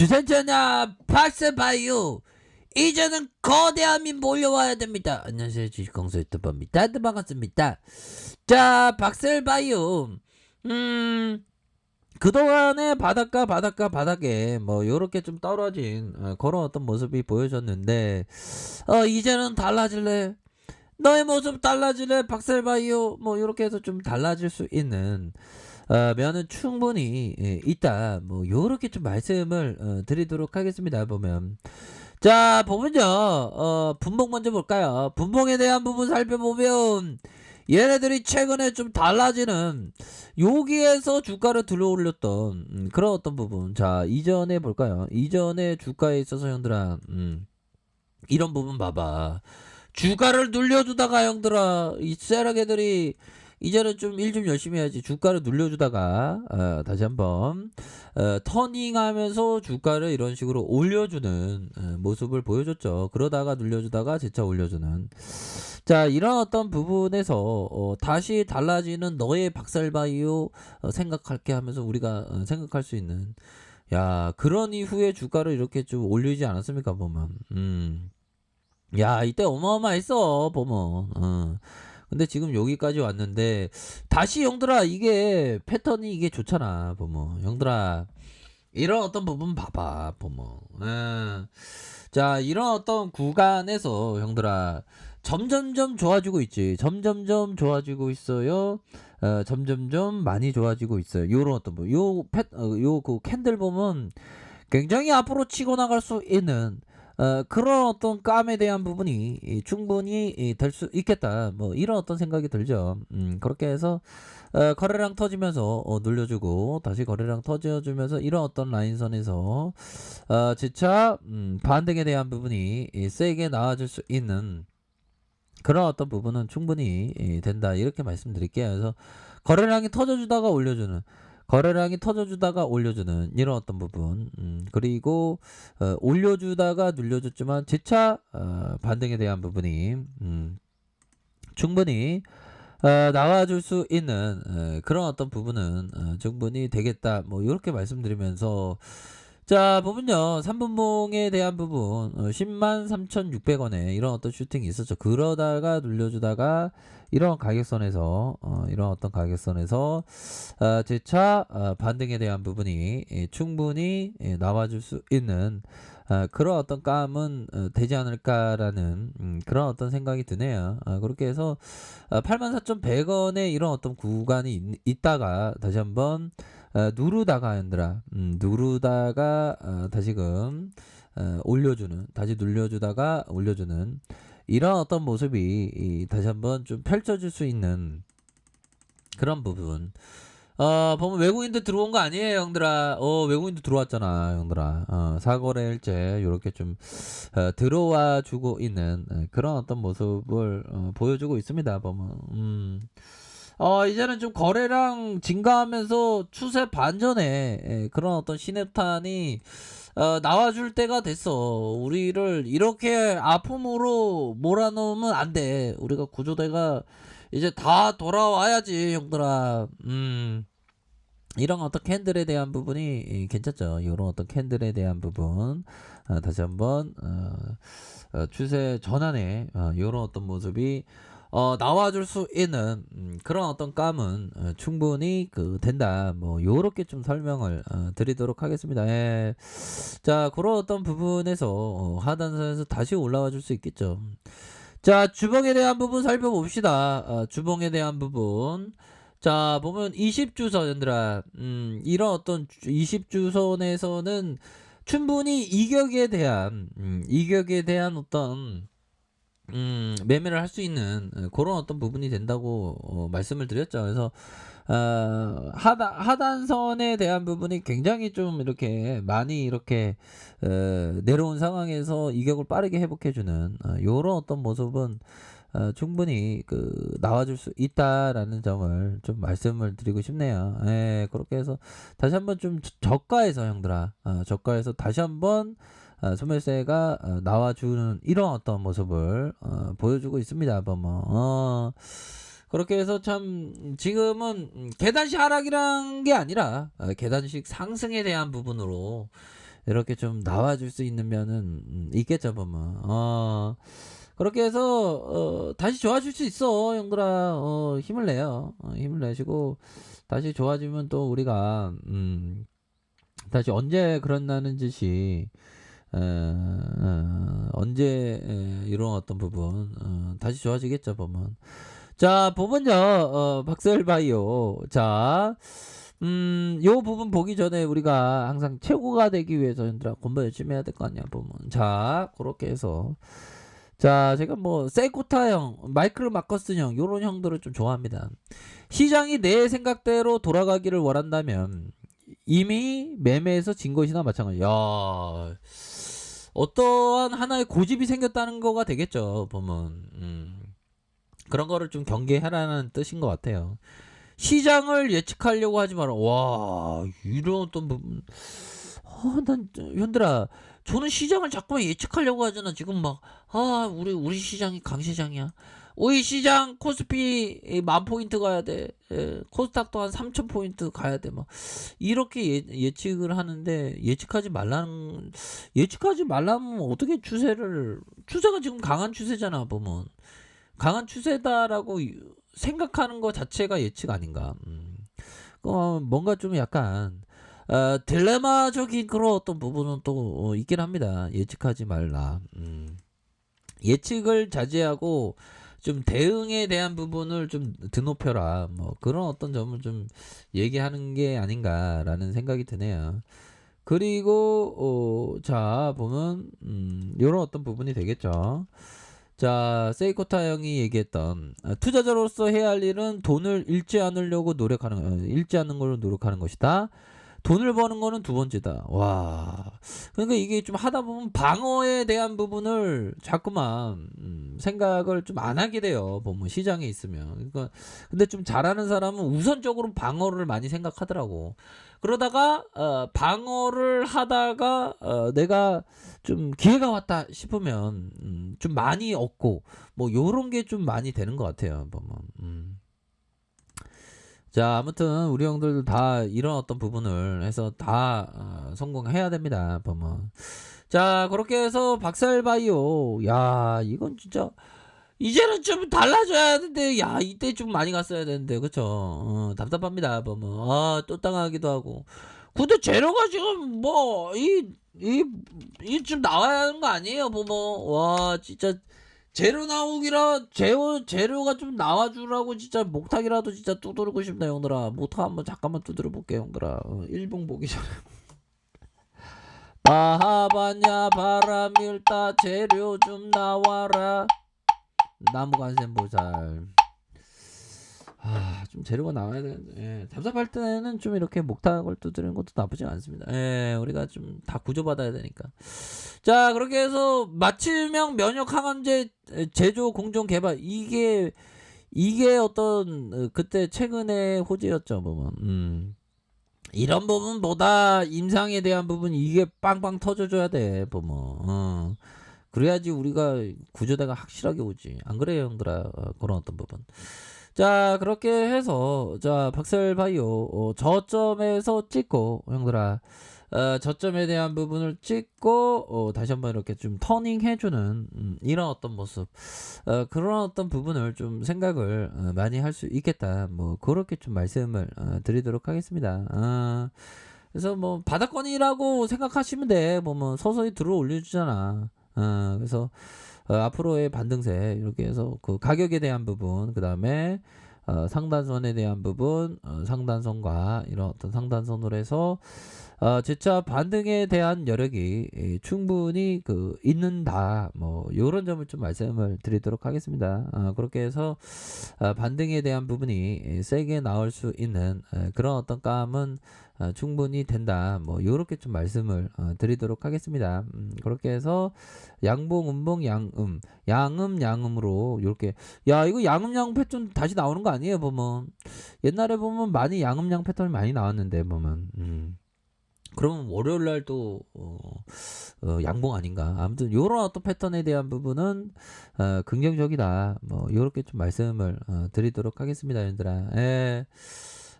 주산전야 박스바이오 이제는 거대함이 몰려와야 됩니다. 안녕하세요, 주식공수 유튜버입니다. 반갑습니다. 자, 박스바이오 그동안에 바닥에 뭐 요렇게 좀 떨어진 그런 어떤 모습이 보여졌는데 이제는 달라질래, 너의 모습 달라질래 박셀바이오, 뭐 요렇게 해서 좀 달라질 수 있는 면은 충분히 있다, 뭐 요렇게 좀 말씀을 드리도록 하겠습니다. 보면요, 분봉 먼저 볼까요? 분봉에 대한 부분 살펴보면 얘네들이 최근에 좀 달라지는, 여기에서 주가를 들어올렸던 그런 어떤 부분. 자, 이전에 볼까요? 이전에 주가에 있어서 형들아, 이런 부분 봐봐. 주가를 눌려주다가 형들아, 이 세력애들이 이제는 좀 일 좀 열심히 해야지. 주가를 눌려주다가 다시 한번 터닝하면서 주가를 이런 식으로 올려주는 모습을 보여줬죠. 그러다가 눌려주다가 재차 올려주는. 자, 이런 어떤 부분에서 다시 달라지는 너의 박살바이오 생각할게 하면서 우리가 생각할 수 있는, 야, 그런 이후에 주가를 이렇게 좀 올리지 않았습니까 보면. 야, 이때 어마어마했어 보면. 근데 지금 여기까지 왔는데 다시 형들아, 이게 패턴이 이게 좋잖아 보면. 형들아, 이런 어떤 부분 봐봐 보면. 자, 이런 어떤 구간에서 형들아 점점점 좋아지고 있지. 점점점 좋아지고 있어요. 점점점 많이 좋아지고 있어요. 요런 어떤 부분, 요 그 캔들 보면 굉장히 앞으로 치고 나갈 수 있는 그런 어떤 감에 대한 부분이 충분히 될 수 있겠다, 뭐 이런 어떤 생각이 들죠. 그렇게 해서 거래량 터지면서 눌려주고 다시 거래량 터져주면서 이런 어떤 라인선에서 재차 반등에 대한 부분이 세게 나와줄 수 있는 그런 어떤 부분은 충분히 된다, 이렇게 말씀드릴게요. 그래서 거래량이 터져주다가 올려주는, 거래량이 터져주다가 올려주는 이런 어떤 부분, 그리고 올려주다가 눌려줬지만 재차 반등에 대한 부분이 충분히 나와줄 수 있는 그런 어떤 부분은 충분히 되겠다, 뭐 이렇게 말씀드리면서, 자, 보면요, 3분봉에 대한 부분 103,600원에 이런 어떤 슈팅이 있었죠. 그러다가 눌려주다가 이런 가격선에서 이런 어떤 가격선에서 재차 반등에 대한 부분이 충분히 나와줄 수 있는 그런 어떤 감은 되지 않을까라는 그런 어떤 생각이 드네요. 그렇게 해서 84,100원에 이런 어떤 구간이 있다가 다시 한번 누르다가 얘들아, 누르다가 다시금 올려주는, 다시 눌려주다가 올려주는 이런 어떤 모습이 다시 한번 좀 펼쳐질 수 있는 그런 부분. 보면 외국인들 들어온 거 아니에요 형들아. 외국인들 들어왔잖아 형들아. 사거래일제 요렇게 좀 들어와 주고 있는 그런 어떤 모습을 보여주고 있습니다 보면. 이제는 좀 거래량 증가하면서 추세 반전에 그런 어떤 신호탄이 나와줄 때가 됐어. 우리를 이렇게 아픔으로 몰아넣으면 안 돼. 우리가 구조대가 이제 다 돌아와야지 형들아. 이런 어떤 캔들에 대한 부분이 괜찮죠. 이런 어떤 캔들에 대한 부분 다시 한번 추세 전환에 이런 어떤 모습이 나와줄 수 있는 그런 어떤 감은 충분히 된다, 뭐 요렇게 좀 설명을 드리도록 하겠습니다. 예. 자, 그런 어떤 부분에서 하단선에서 다시 올라와 줄 수 있겠죠. 자, 주봉에 대한 부분 살펴봅시다. 주봉에 대한 부분. 자, 보면 20주선들아, 이런 어떤 20주선에서는 충분히 이격에 대한 어떤 매매를 할 수 있는 그런 어떤 부분이 된다고 말씀을 드렸죠. 그래서 하단선에 대한 부분이 굉장히 좀 이렇게 많이 이렇게 내려온 상황에서 이격을 빠르게 회복해주는 요런 어떤 모습은 충분히 나와줄 수 있다라는 점을 좀 말씀을 드리고 싶네요. 예, 그렇게 해서 다시 한번 좀 저가에서 형들아, 저가에서 다시 한번 소멸세가 나와주는 이런 어떤 모습을 보여주고 있습니다. 그렇게 해서 참 지금은 계단식 하락이란 게 아니라 계단식 상승에 대한 부분으로 이렇게 좀 나와줄 수 있는 면은 있겠죠 보면. 그렇게 해서 다시 좋아질 수 있어 형들아. 힘을 내요. 힘을 내시고 다시 좋아지면 또 우리가 다시 언제 그런다는 짓이 언제 이런 어떤 부분 다시 좋아지겠죠 보면. 자 보면요 박셀바이오. 자 요 부분 보기 전에 우리가 항상 최고가 되기 위해서 얘들아 공부 열심히 해야 될 거 아니야 보면. 자 그렇게 해서 자 제가 뭐 세코타 형, 마이클 마커스 형 요런 형들을 좀 좋아합니다. 시장이 내 생각대로 돌아가기를 원한다면 이미 매매에서 진 것이나 마찬가지. 야 어떠한 하나의 고집이 생겼다는 거가 되겠죠 보면. 그런 거를 좀 경계하라는 뜻인 것 같아요. 시장을 예측하려고 하지 마라. 와 이런 어떤 부분. 난 현들아 저는 시장을 자꾸만 예측하려고 하잖아. 지금 막 우리 시장이 강시장이야. 우리 시장 코스피 10,000포인트 가야 돼. 코스닥도 한 3,000포인트 가야 돼. 막 이렇게 예측을 하는데 예측하지 말라면 어떻게 추세가 지금 강한 추세잖아 보면. 강한 추세다라고 생각하는 것 자체가 예측 아닌가. 뭔가 좀 약간 딜레마적인 그런 어떤 부분은 또 있긴 합니다. 예측하지 말라. 예측을 자제하고 좀 대응에 대한 부분을 좀 드높여라. 뭐 그런 어떤 점을 좀 얘기하는 게 아닌가라는 생각이 드네요. 그리고 자 보면 이런 어떤 부분이 되겠죠. 자 세이코타 형이 얘기했던 투자자로서 해야 할 일은 돈을 잃지 않으려고 잃지 않는 걸로 노력하는 것이다. 돈을 버는 거는 두 번째다. 와. 그러니까 이게 좀 하다 보면 방어에 대한 부분을 자꾸만 생각을 좀 안 하게 돼요. 보면 시장에 있으면. 그러니까 근데 좀 잘하는 사람은 우선적으로 방어를 많이 생각하더라고. 그러다가 방어를 하다가 내가 좀 기회가 왔다 싶으면 좀 많이 얻고 뭐 요런 게 좀 많이 되는 것 같아요. 보면. 자 아무튼 우리 형들도 다 이런 어떤 부분을 해서 다 성공해야 됩니다 보면. 자 그렇게 해서 박살바이오. 야 이건 진짜 이제는 좀 달라져야 되는데 야 이때 좀 많이 갔어야 되는데 그쵸. 답답합니다 보면. 또 당하기도 하고. 근데 재료가 지금 뭐 이 좀 나와야 하는 거 아니에요 보면. 와 진짜 재료가 좀 나와주라고 진짜 목탁이라도 진짜 두드리고 싶다 형들아. 목탁 한번 잠깐만 두드려 볼게 형들아. 일봉 보기 전에. 바하바냐 바람일다 재료 좀 나와라. 나무관센보살. 좀 재료가 나와야 되는데 답답할 때는 좀 이렇게 목탁을 두드리는 것도 나쁘지 않습니다. 우리가 좀 다 구조받아야 되니까. 자 그렇게 해서 맞춤형 면역 항암제 제조 공정 개발 이게 어떤 그때 최근에 호재였죠 보면. 이런 부분보다 임상에 대한 부분 이게 빵빵 터져줘야 돼 보면. 그래야지 우리가 구조대가 확실하게 오지. 안 그래요 형들아. 그런 어떤 부분. 자 그렇게 해서 자 박셀바이오 저점에서 찍고 형들아 저점에 대한 부분을 찍고 다시 한번 이렇게 좀 터닝 해주는 이런 어떤 모습 그런 어떤 부분을 좀 생각을 많이 할 수 있겠다. 뭐 그렇게 좀 말씀을 드리도록 하겠습니다. 그래서 뭐 바닥권이라고 생각하시면 돼. 보면 서서히 들어 올려주잖아. 그래서 앞으로의 반등세 이렇게 해서 그 가격에 대한 부분 그 다음에 상단선에 대한 부분 상단선과 이런 어떤 상단선으로 해서 재차 반등에 대한 여력이 충분히 있는다. 뭐 요런 점을 좀 말씀을 드리도록 하겠습니다. 그렇게 해서 반등에 대한 부분이 세게 나올 수 있는 그런 어떤 감은 충분히 된다. 뭐 요렇게 좀 말씀을 드리도록 하겠습니다. 그렇게 해서 양봉, 음봉, 양음으로 요렇게 야 이거 양음양 패턴 다시 나오는 거 아니에요 보면. 옛날에 보면 많이 양음양 패턴이 많이 나왔는데 보면. 그러면 월요일 날도 양봉 아닌가. 아무튼 요런 어떤 패턴에 대한 부분은 긍정적이다. 뭐 요렇게 좀 말씀을 드리도록 하겠습니다, 얘들아.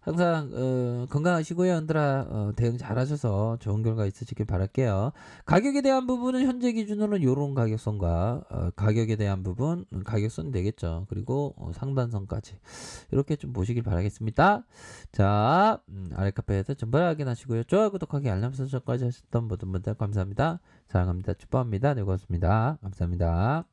항상 건강하시고요, 얘들아. 대응 잘하셔서 좋은 결과 있으시길 바랄게요. 가격에 대한 부분은 현재 기준으로는 요런 가격선과 가격에 대한 부분 가격선이 되겠죠. 그리고 상단선까지 이렇게 좀 보시길 바라겠습니다. 자, 아래 카페에서 정보 확인하시고요. 좋아요, 구독하기, 알람 설정까지 하셨던 모든 분들 감사합니다. 사랑합니다. 축복합니다. 네, 고맙습니다. 감사합니다.